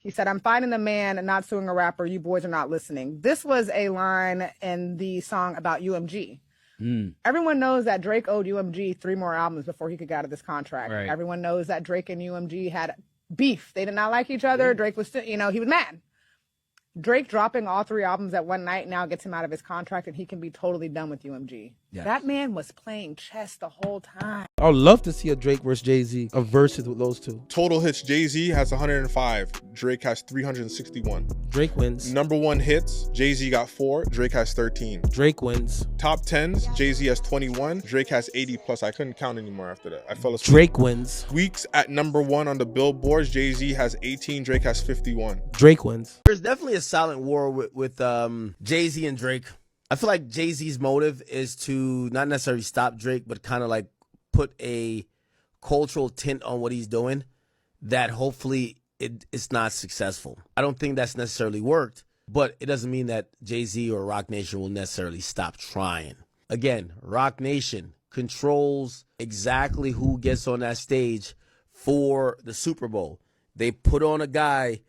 He said, I'm fighting the man and not suing a rapper. You boys are not listening. This was a line in the song about UMG. Everyone knows that Drake owed UMG 3 more albums before he could get out of this contract. Right. Everyone knows that Drake and UMG had beef. They did not like each other. Drake was, he was mad. Drake dropping all 3 albums at one night now gets him out of his contract, and he can be totally done with UMG. Yes. That man was playing chess the whole time. I would love to see a Drake versus Jay-Z, a versus with those two. Total hits, Jay-Z has 105. Drake has 361. Drake wins. Number 1 hits, Jay-Z got 4. Drake has 13. Drake wins. Top 10s, Jay-Z has 21. Drake has 80 plus. I couldn't count anymore after that. I fell asleep. Drake wins. Weeks at number 1 on the billboards, Jay-Z has 18. Drake has 51. Drake wins. There's definitely a silent war with Jay-Z and Drake. I feel like Jay-Z's motive is to not necessarily stop Drake, but kind of like put a cultural tint on what he's doing that hopefully it's not successful. I don't think that's necessarily worked, but it doesn't mean that Jay-Z or Roc Nation will necessarily stop trying. Again, Roc Nation controls exactly who gets on that stage for the Super Bowl. They put on a guy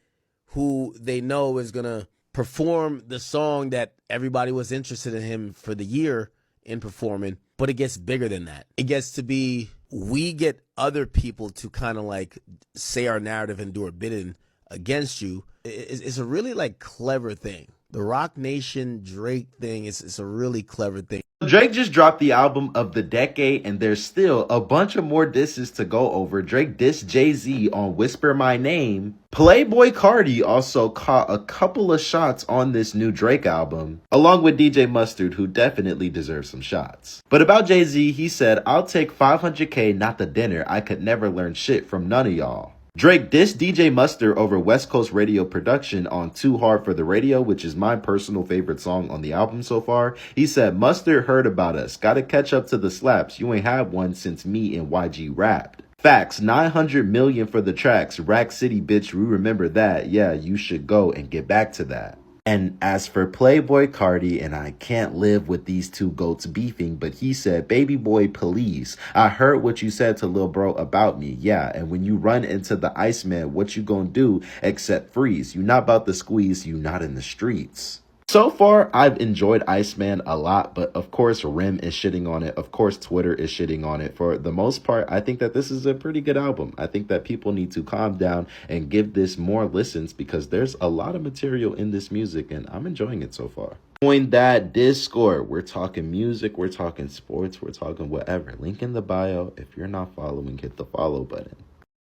who they know is going to perform the song that everybody was interested in him for the year in performing, but it gets bigger than that. It gets to be, we get other people to kind of like say our narrative and do our bidding against you. It's a really like clever thing. The Roc Nation Drake thing is a really clever thing. Drake just dropped the album of the decade, and there's still a bunch of more disses to go over. Drake dissed Jay-Z on Whisper My Name. Playboi Carti also caught a couple of shots on this new Drake album, along with DJ Mustard, who definitely deserves some shots. But about Jay-Z, he said, I'll take $500K, not the dinner. I could never learn shit from none of y'all. Drake dissed DJ Mustard over West Coast Radio production on Too Hard for the Radio, which is my personal favorite song on the album so far. He said, Mustard heard about us. Gotta catch up to the slaps. You ain't had one since me and YG rapped. Facts, 900 million for the tracks. Rack City, bitch, we remember that. Yeah, you should go and get back to that. And as for Playboi Carti, and I can't live with these two goats beefing, but he said, baby boy, please. I heard what you said to Lil Bro about me. Yeah, and when you run into the Iceman, what you gonna do except freeze? You not about to squeeze, you not in the streets. So far, I've enjoyed Iceman a lot, but of course, Rim is shitting on it. Of course, Twitter is shitting on it. For the most part, I think that this is a pretty good album. I think that people need to calm down and give this more listens because there's a lot of material in this music, and I'm enjoying it so far. Join that Discord. We're talking music, we're talking sports, we're talking whatever. Link in the bio. If you're not following, hit the follow button.